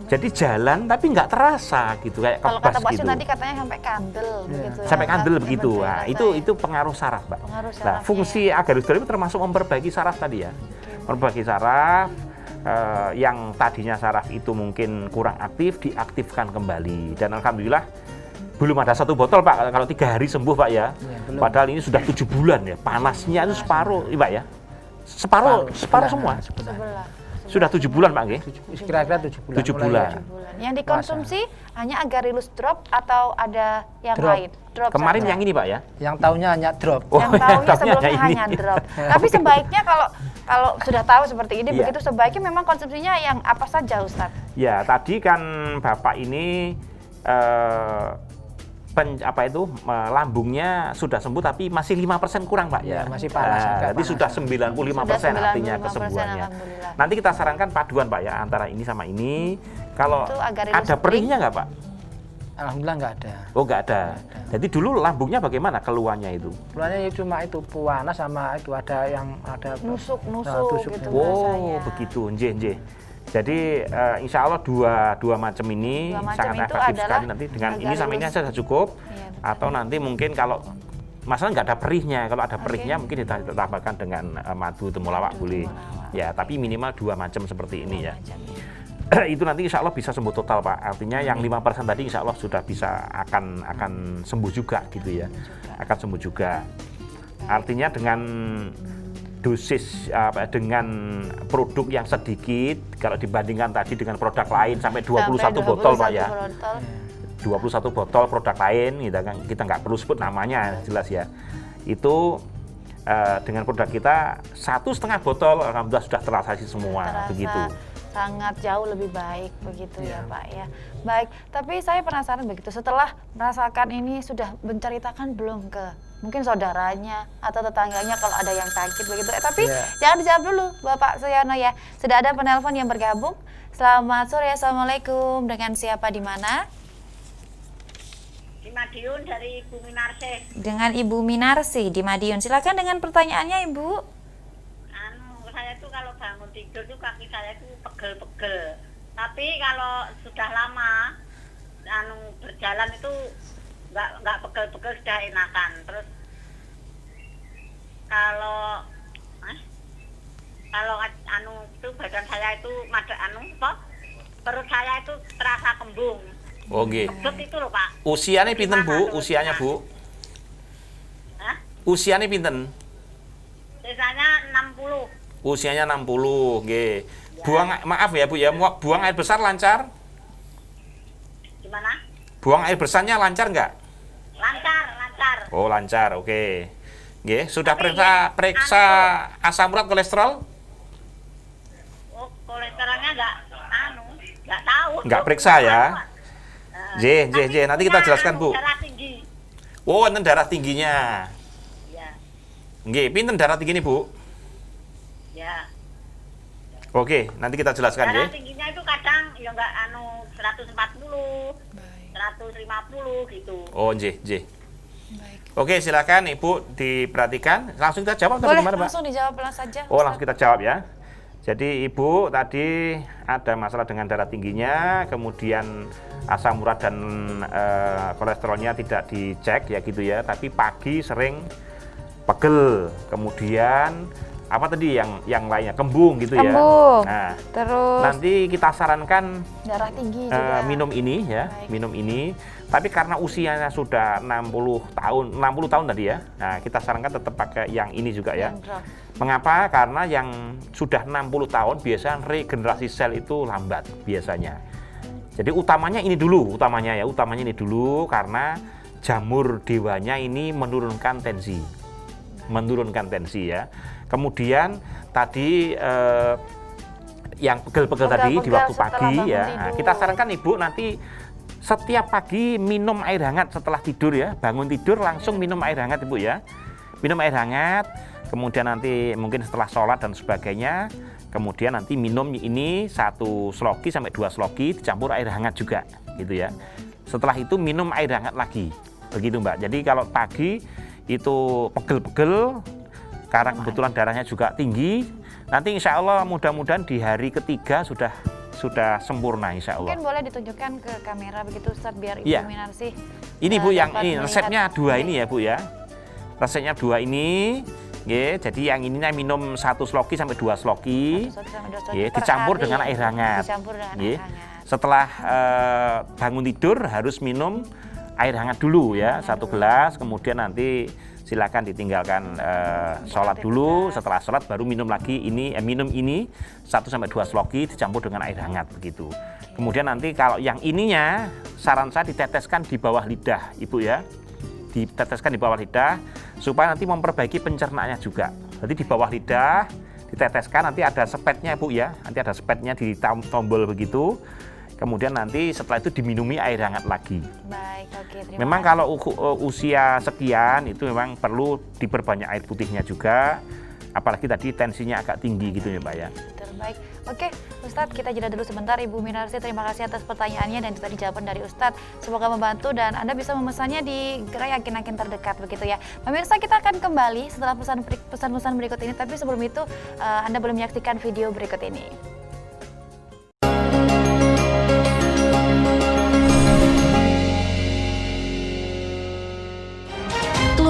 jadi jalan tapi nggak terasa gitu, kayak kalau kebas kata Pak gitu. Tadi katanya sampai kandel begitu ya. Sampai kandel begitu. Nah, itu pengaruh saraf, Mbak. Nah, fungsi Agaricus Drop itu termasuk memperbaiki saraf tadi ya. Memperbaiki saraf yang tadinya saraf itu mungkin kurang aktif, diaktifkan kembali. Dan alhamdulillah belum ada 1 botol Pak, kalau 3 hari sembuh Pak ya. Padahal ini sudah 7 bulan ya, panasnya itu separuh Pak ya. Separuh semua. Sudah 7 bulan Pak nggih? Kira-kira 7 bulan. 7 bulan. Yang dikonsumsi hanya Agaricus Drop atau ada yang Drop. lain? Drop Kemarin saja. yang ini Pak ya? Yang tahunya hanya drop. Yang tahunya sebelumnya hanya drop. Tapi sebaiknya kalau sudah tahu seperti ini, begitu sebaiknya memang konsumsinya yang apa saja Ustadz? Ya, tadi kan Bapak ini lambungnya sudah sembuh tapi masih 5% kurang Pak ya. Masih panas. Jadi sudah 95% artinya kesembuhannya. Nanti kita sarankan paduan Pak ya antara ini sama ini. Kalau ada perihnya nggak Pak? Alhamdulillah nggak ada. Oh nggak ada. Jadi dulu lambungnya bagaimana keluhannya itu? Keluhannya cuma itu panas sama itu ada yang ada nusuk gitu. Oh begitu, nje. Jadi insya Allah dua macam ini sangat efektif sekali nanti dengan ini sama ini saja cukup. Atau nanti mungkin kalau masalah nggak ada perihnya, kalau ada perihnya mungkin ditambahkan dengan madu temulawak boleh. Ya tapi minimal 2 macam seperti ini ya. Itu nanti insya Allah bisa sembuh total Pak. Artinya yang 5% tadi insya Allah sudah bisa akan sembuh juga gitu ya. Akan sembuh juga. Artinya dengan dosis dengan produk yang sedikit kalau dibandingkan tadi dengan produk lain sampai 21 botol Pak ya. 21 botol produk lain kita nggak perlu sebut namanya jelas ya. Itu dengan produk kita 1,5 botol alhamdulillah sudah terasa semua begitu. Sangat jauh lebih baik begitu ya Pak ya. Baik, tapi saya penasaran begitu, setelah merasakan ini sudah menceritakan belum ke mungkin saudaranya atau tetangganya kalau ada yang sakit begitu. Tapi jangan dijawab dulu Bapak Suyono ya. Sudah ada penelpon yang bergabung. Selamat sore, Assalamualaikum. Dengan siapa di mana? Di Madiun dari Ibu Minarsi. Dengan Ibu Minarsi di Madiun. Silakan dengan pertanyaannya Ibu. Saya tuh kalau bangun tidur tuh kaki saya tuh pegel-pegel. Tapi kalau sudah lama berjalan itu nggak pegel-pegel, sudah enakan. Terus kalau itu badan saya itu perut saya itu terasa kembung. Oke. Itu loh Pak. Usianya pinten Bu? Usianya Bu? Hah? Usianya pinten? Biasanya 60. Usianya 60, nggih. Maaf ya Bu ya, buang air besar lancar? Gimana? Buang air besarnya lancar nggak? Lancar. Oh lancar, oke. Nggih, sudah periksa asam urat kolesterol? Oh, kolesterolnya nggak tahu. Nggak periksa ya? J, nanti kita jelaskan Bu. Darah tinggi. Oh, enten darah tingginya. Iya. Nggih, pinten darah tinggi ini Bu? Ya. Oke, nanti kita jelaskan ya. Darah tingginya itu kadang ya nggak 140, 150 gitu. Oh, J. Oke, silakan Ibu diperhatikan. Langsung kita jawab atau Boleh, bagaimana, Pak? langsung dijawab saja. Oh, langsung kita jawab ya. Jadi Ibu tadi ada masalah dengan darah tingginya, kemudian asam urat dan kolesterolnya tidak dicek ya gitu ya, tapi pagi sering pegel, kemudian apa tadi yang lainnya, kembung gitu ya. Nah, terus nanti kita sarankan darah tinggi juga. minum ini ya. Baik. Minum ini. Tapi karena usianya sudah 60 tahun tadi ya. Nah, kita sarankan tetap pakai yang ini juga ya. Mengapa? Karena yang sudah 60 tahun biasanya regenerasi sel itu lambat biasanya. Jadi utamanya ini dulu, utamanya ini dulu karena jamur dewanya ini menurunkan tensi ya. Kemudian tadi yang pegel-pegel tadi di waktu pagi ya. Nah, kita sarankan Ibu nanti setiap pagi minum air hangat setelah tidur ya. Bangun tidur langsung minum air hangat Ibu ya. Minum air hangat, kemudian nanti mungkin setelah sholat dan sebagainya, kemudian nanti minum ini 1 sloki sampai 2 sloki dicampur air hangat juga gitu ya. Setelah itu minum air hangat lagi. Begitu Mbak. Jadi kalau pagi itu pegel-pegel karena kebetulan darahnya juga tinggi, nanti insya Allah mudah-mudahan di hari ketiga sudah sempurna insya Allah. Mungkin boleh ditunjukkan ke kamera begitu Ustadz biar Ibu ya. Minarsi. Ini Bu yang ini resepnya 2 ini ya Bu ya. Resepnya 2 ini. Ya, jadi yang ininya minum 1 sloki sampai 2 sloki. Ya, dicampur dengan air hangat. Setelah bangun tidur harus minum air hangat dulu ya, 1 gelas, kemudian nanti silakan ditinggalkan sholat dulu. Setelah sholat baru minum lagi minum ini 1 sampai 2 sloki dicampur dengan air hangat begitu. Kemudian nanti kalau yang ininya saran saya diteteskan di bawah lidah Ibu ya. Diteteskan di bawah lidah supaya nanti memperbaiki pencernaannya juga. Jadi di bawah lidah diteteskan, nanti ada spetnya Bu ya. Nanti ada spetnya di tombol begitu. Kemudian nanti setelah itu diminumi air hangat lagi. Baik, oke, terima memang kasih. Kalau usia sekian itu memang perlu diperbanyak air putihnya juga. Apalagi tadi tensinya agak tinggi gitu ya Mbak ya. Terbaik. Oke, Ustadz kita jeda dulu sebentar. Ibu Minarsi, terima kasih atas pertanyaannya dan tadi jawaban dari Ustadz. Semoga membantu dan Anda bisa memesannya di gerai Yakin terdekat begitu ya. Pemirsa, kita akan kembali setelah pesan-pesan berikut ini. Tapi sebelum itu Anda boleh menyaksikan video berikut ini.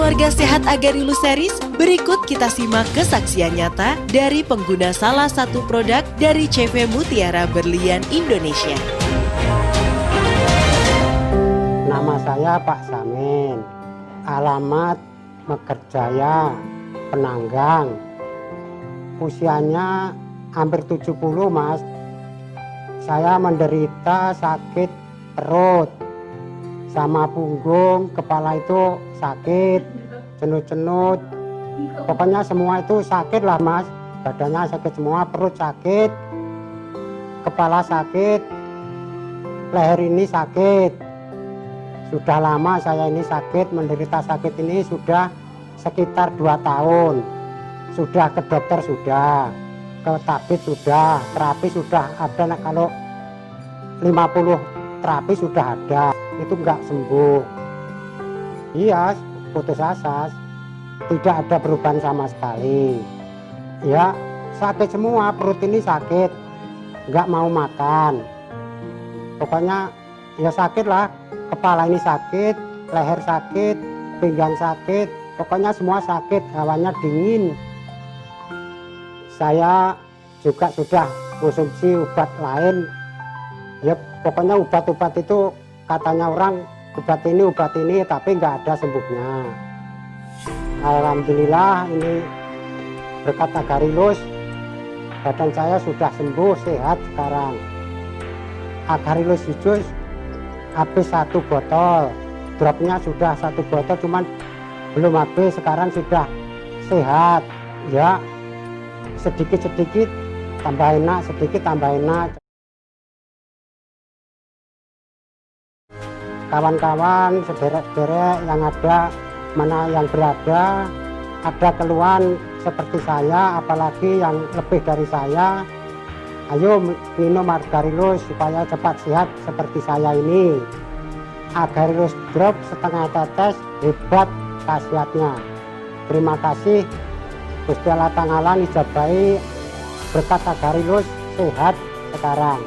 Keluarga Sehat Agarilus Series, berikut kita simak kesaksian nyata dari pengguna salah satu produk dari CV Mutiara Berlian Indonesia. Nama saya Pak Samin, alamat Mekarjaya, Penanggang. Usianya hampir 70 Mas. Saya menderita sakit perut sama punggung, kepala itu sakit, cenut-cenut, pokoknya semua itu sakit lah Mas. Badannya sakit semua, perut sakit, kepala sakit, leher ini sakit. Sudah lama saya ini sakit, menderita sakit ini sudah sekitar 2 tahun. Sudah ke dokter sudah, ke tabib sudah, terapi sudah ada. Nah, kalau 50 terapi sudah ada, itu enggak sembuh. Iya, putus asa, tidak ada perubahan sama sekali. Ya, sakit semua, perut ini sakit, enggak mau makan. Pokoknya ya sakit lah, kepala ini sakit, leher sakit, pinggang sakit, pokoknya semua sakit, hawanya dingin. Saya juga sudah konsumsi obat lain. Ya pokoknya obat-obat itu katanya orang obat ini tapi nggak ada sembuhnya. Alhamdulillah ini berkat Agarilus badan saya sudah sembuh, sehat sekarang. Agarilus hijau habis 1 botol, dropnya sudah 1 botol, cuman belum habis, sekarang sudah sehat ya, sedikit-sedikit tambah enak, sedikit tambah enak. Kawan-kawan, sederek-sederek yang ada, mana yang berada, ada keluhan seperti saya, apalagi yang lebih dari saya, Ayo minum Agarilus supaya cepat sehat seperti saya ini. Agarilus drop setengah tetes, hebat khasiatnya. Terima kasih Gusti Allah Ta'ala ijabahi berkat Agarilus sehat sekarang.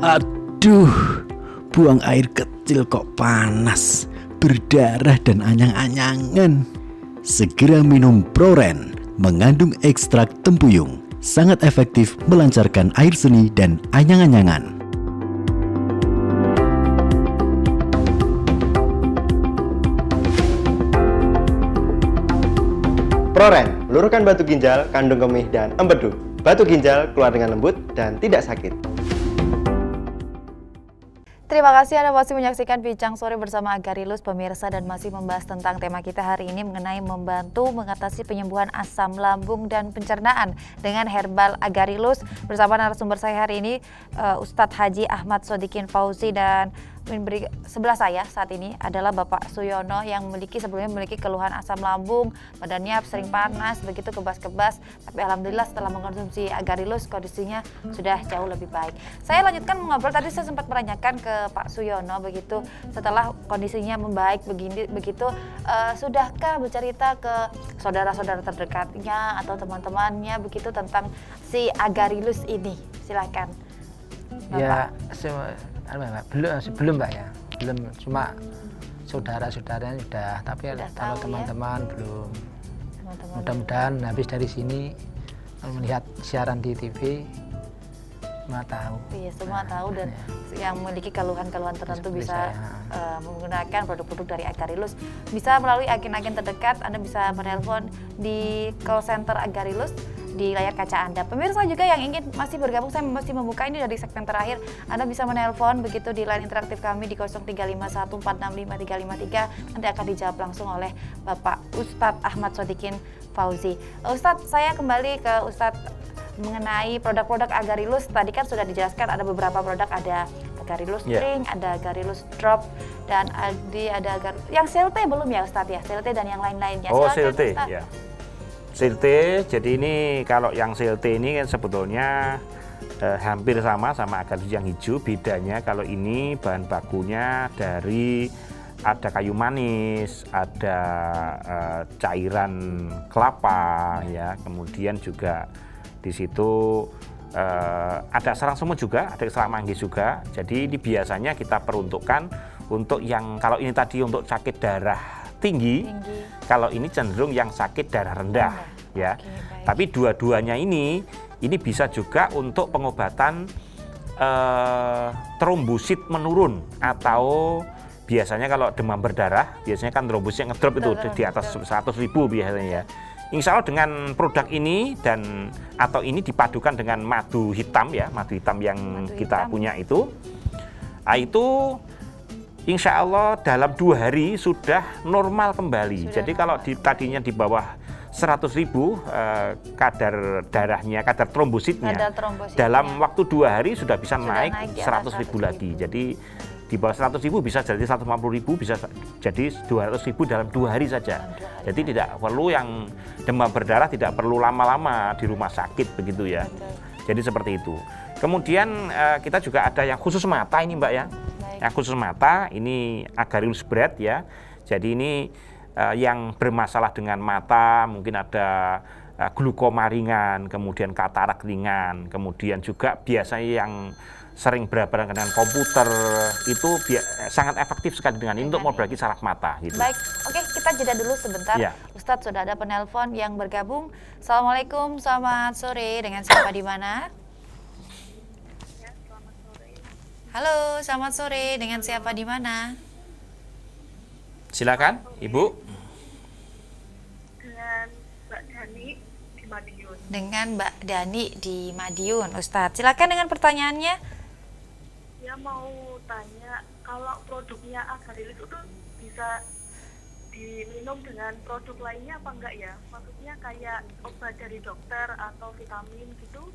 Aduh, buang air kecil kok panas, berdarah dan anyang-anyangan. Segera minum Proren, mengandung ekstrak tempuyung, sangat efektif melancarkan air seni dan anyang-anyangan. Proren, luruhkan batu ginjal, kandung kemih, dan empedu. Batu ginjal keluar dengan lembut dan tidak sakit. Terima kasih Anda masih menyaksikan Bincang Sore bersama Agarilus pemirsa dan masih membahas tentang tema kita hari ini mengenai membantu mengatasi penyembuhan asam lambung dan pencernaan dengan herbal Agarilus. Bersama narasumber saya hari ini Ustadz Haji Ahmad Sodikin Fauzi, dan sebelah saya saat ini adalah Bapak Suyono yang sebelumnya memiliki keluhan asam lambung, badannya sering panas, begitu kebas-kebas, tapi alhamdulillah setelah mengkonsumsi Agarilus kondisinya sudah jauh lebih baik. Saya lanjutkan mengobrol, tadi saya sempat menanyakan ke Pak Suyono begitu, setelah kondisinya membaik begitu, sudahkah bercerita ke saudara-saudara terdekatnya atau teman-temannya begitu tentang si Agarilus ini? Silakan Bapak. Ya, belum Mbak ya, belum, cuma saudara-saudaranya sudah, tapi kalau teman-teman ya? Belum. Mudah-mudahan habis dari sini melihat siaran di TV semua tahu. Iya, semua tahu, dan yang memiliki keluhan-keluhan tertentu bisa menggunakan produk-produk dari Agarilus. Bisa melalui agen-agen terdekat, Anda bisa menelpon di call center Agarilus di layar kaca Anda. Pemirsa juga yang ingin masih bergabung, saya masih membuka ini dari segmen terakhir. Anda bisa menelpon begitu di line interaktif kami di 0351465353. Nanti akan dijawab langsung oleh Bapak Ustadz Ahmad Sodikin Fauzi. Ustadz, saya kembali ke Ustadz mengenai produk-produk Agarilus. Tadi kan sudah dijelaskan ada beberapa produk, ada Agarilus Drink, ada Agarilus Drop, dan ada yang CLT belum ya Ustadz ya? CLT dan yang lain-lainnya. Oh, CLT ya. CLT, jadi ini kalau yang CLT ini kan sebetulnya hampir sama Agarilus yang hijau. Bedanya kalau ini bahan bakunya dari ada kayu manis, ada cairan kelapa ya, kemudian juga di situ ada sarang semut juga, ada serang manggis juga. Jadi ini biasanya kita peruntukkan untuk yang, kalau ini tadi untuk sakit darah tinggi. Kalau ini cenderung yang sakit darah rendah ya. Tapi dua-duanya ini bisa juga untuk pengobatan trombosit menurun, atau biasanya kalau demam berdarah biasanya kan trombosit ngedrop itu di atas 100.000 biasanya ya. Insya Allah dengan produk ini atau ini dipadukan dengan madu hitam ya, madu hitam yang kita punya itu insya Allah dalam 2 hari sudah normal kembali. Jadi kalau tadinya di bawah 100.000 kadar darahnya, kadar trombositnya, dalam waktu 2 hari sudah bisa naik 100.000 lagi. Jadi di bawah 100.000 bisa jadi 150.000, bisa jadi 200.000 dalam 2 hari saja. Jadi tidak perlu yang demam berdarah, tidak perlu lama-lama di rumah sakit begitu ya. Jadi seperti itu. Kemudian kita juga ada yang khusus mata ini Mbak ya. Yang khusus mata ini Agarilus Bread ya. Jadi ini yang bermasalah dengan mata, mungkin ada glukoma ringan, kemudian katarak ringan, kemudian juga biasanya yang sering berhadapan dengan komputer, itu sangat efektif sekali dengan ini untuk memperbaiki saraf mata gitu. Baik, oke, kita jeda dulu sebentar. Ya. Ustadz, sudah ada penelpon yang bergabung. Assalamualaikum, selamat sore, dengan siapa di mana? Halo, selamat sore, dengan siapa di mana? Silakan, Ibu. Dengan Mbak Dani di Madiun. Dengan Mbak Dani di Madiun, Ustadz. Silakan dengan pertanyaannya. Ya mau tanya, kalau produknya Agarilis itu bisa diminum dengan produk lainnya apa enggak ya? Maksudnya kayak obat dari dokter atau vitamin gitu,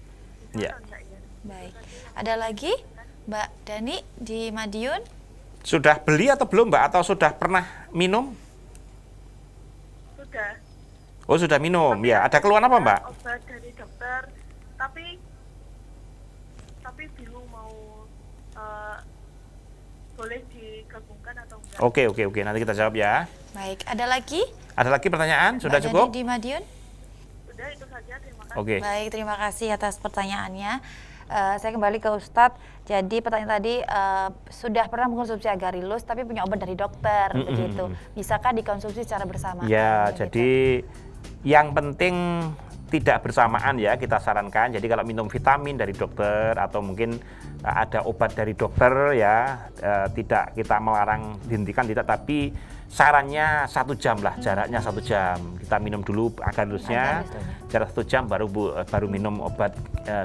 bisa enggak ya? Baik. Ada lagi Mbak Dani di Madiun? Sudah beli atau belum, Mbak? Atau sudah pernah minum? Sudah. Oh, sudah minum. Ya, ada keluhan apa, Mbak? Obat dari dokter, tapi bingung mau boleh digabungkan atau enggak? Oke. Nanti kita jawab ya. Baik, ada lagi? Ada lagi pertanyaan? Sudah Mbak cukup? Dani di Madiun? Sudah, itu saja. Terima kasih. Oke. Baik, terima kasih atas pertanyaannya. Saya kembali ke Ustadz. Jadi pertanyaan tadi, sudah pernah mengkonsumsi Agarilus tapi punya obat dari dokter, begitu. Bisakah dikonsumsi secara bersamaan? Ya, begitu? jadi yang penting tidak bersamaan ya, kita sarankan. Jadi kalau minum vitamin dari dokter atau mungkin ada obat dari dokter ya, tidak kita melarang dihentikan, tidak, tapi sarannya 1 jam lah, jaraknya 1 jam. Kita minum dulu Agarilusnya, jarak 1 jam baru minum obat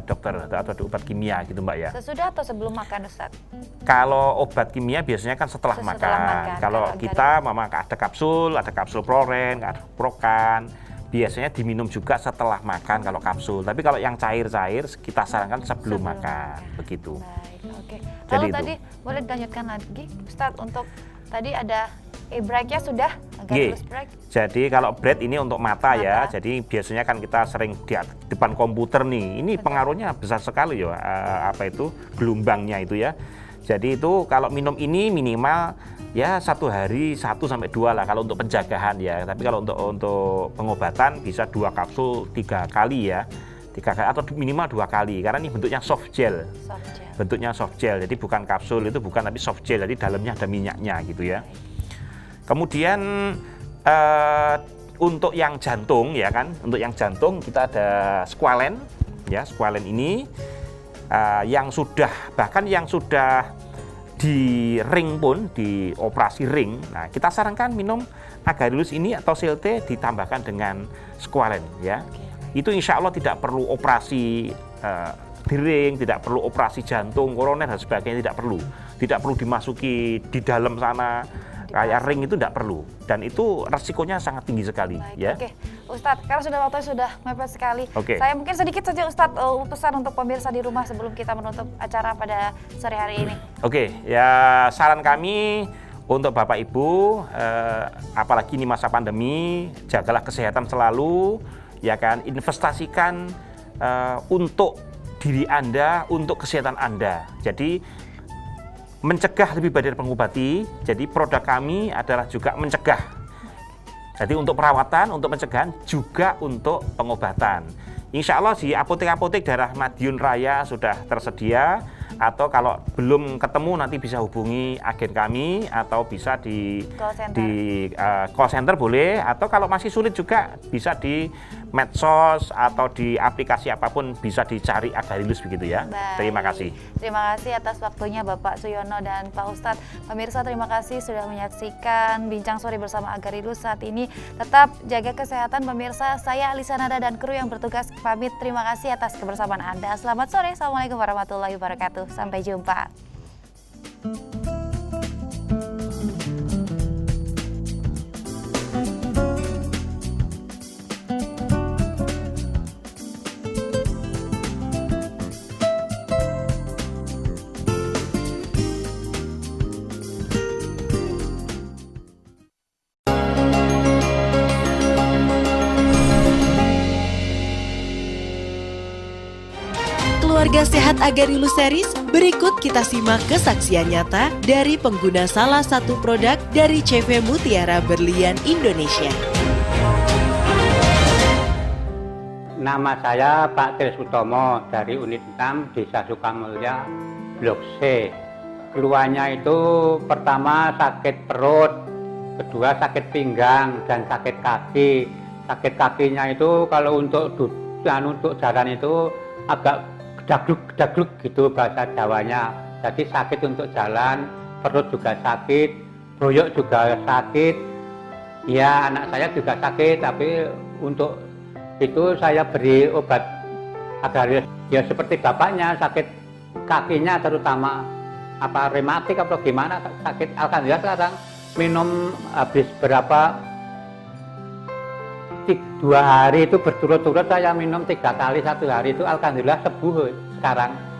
dokter atau obat kimia gitu, Mbak ya. Sesudah atau sebelum makan, Ustadz? Kalau obat kimia biasanya kan setelah makan. Kalau kita ada kapsul Proren, ada Prokan, biasanya diminum juga setelah makan kalau kapsul. Tapi kalau yang cair-cair kita sarankan sebelum makan, begitu. Baik, oke. Jadi Lalu itu. tadi boleh dilanjutkan lagi, Ustadz, untuk tadi ada e-breaknya sudah? Agarilus break? Jadi kalau bread ini untuk mata ya. Jadi biasanya kan kita sering di depan komputer nih. Ini pengaruhnya besar sekali ya, gelombangnya itu ya. Jadi itu kalau minum ini minimal ya 1 hari 1-2 lah kalau untuk penjagaan ya. Tapi kalau untuk pengobatan bisa 2 kapsul 3 kali ya. 3 kali atau minimal 2 kali karena ini bentuknya soft gel. Bentuknya soft gel. Jadi bukan kapsul, itu bukan, tapi soft gel. Jadi dalamnya ada minyaknya gitu ya. Kemudian untuk yang jantung ya kan, untuk yang jantung kita ada Squalene ya. Squalene ini yang sudah di ring pun, di operasi ring. Nah, kita sarankan minum Agarilus ini atau CLT ditambahkan dengan Squalene ya. Itu insya Allah tidak perlu operasi di ring, tidak perlu operasi jantung, koroner dan sebagainya, tidak perlu dimasuki di dalam sana. Kayak ring itu tidak perlu, dan itu resikonya sangat tinggi sekali. Baik, ya. Oke, Ustadz, karena waktunya sudah mepet sekali. Oke. Saya mungkin sedikit saja, Ustadz, pesan untuk pemirsa di rumah sebelum kita menutup acara pada sore hari ini. Oke, ya saran kami untuk Bapak Ibu, apalagi ini masa pandemi, jagalah kesehatan selalu, ya kan, investasikan untuk diri Anda, untuk kesehatan Anda. Jadi mencegah lebih baik dari pengobati. Jadi produk kami adalah juga mencegah. Jadi untuk perawatan, untuk pencegahan, juga untuk pengobatan. Insya Allah di apotek-apotek daerah Madiun Raya sudah tersedia. Atau kalau belum ketemu nanti bisa hubungi agen kami, atau bisa di call center boleh, atau kalau masih sulit juga bisa di medsos atau di aplikasi apapun bisa dicari Agarilus begitu ya. Baik. Terima kasih. Terima kasih atas waktunya Bapak Suyono dan Pak Ustadz. Pemirsa, terima kasih sudah menyaksikan Bincang Sore bersama Agarilus saat ini. Tetap jaga kesehatan pemirsa. Saya Alisa Nada dan kru yang bertugas pamit. Terima kasih atas kebersamaan Anda. Selamat sore. Assalamualaikum warahmatullahi wabarakatuh. Sampai jumpa. Keluarga Sehat Agarilus Series, berikut kita simak kesaksian nyata dari pengguna salah satu produk dari CV Mutiara Berlian Indonesia. Nama saya Pak Tri Sutomo dari Unit 6 Desa Sukamulya, Blok C. Keluhannya itu pertama sakit perut, kedua sakit pinggang dan sakit kaki. Sakit kakinya itu kalau untuk jalan itu agak gedagluk gitu bahasa Jawanya. Jadi sakit untuk jalan, perut juga sakit, Boyok juga sakit, ya anak saya juga sakit, tapi untuk itu saya beri obat Agarius. Ya seperti bapaknya, sakit kakinya terutama, apa rematik atau gimana, sakit. Alhamdulillah sekarang minum habis berapa, 2 hari itu berturut-turut saya minum 3 kali 1 hari itu, alhamdulillah sembuh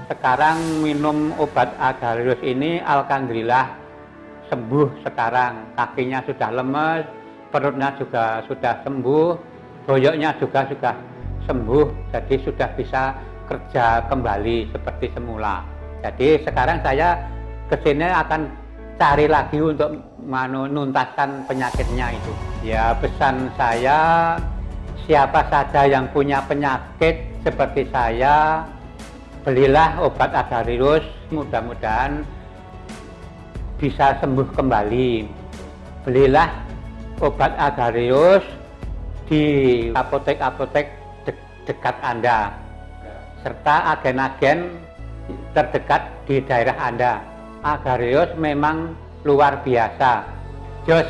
sekarang minum obat Agarius ini alhamdulillah sembuh sekarang. Kakinya sudah lemes, perutnya juga sudah sembuh, boyoknya juga sudah sembuh, jadi sudah bisa kerja kembali seperti semula. Jadi sekarang saya kesini akan cari lagi untuk menuntaskan penyakitnya itu. Ya pesan saya, siapa saja yang punya penyakit seperti saya, belilah obat Agarius, mudah-mudahan bisa sembuh kembali. Belilah obat Agarius di apotek-apotek dekat Anda, serta agen-agen terdekat di daerah Anda. Agarius memang luar biasa. Jos.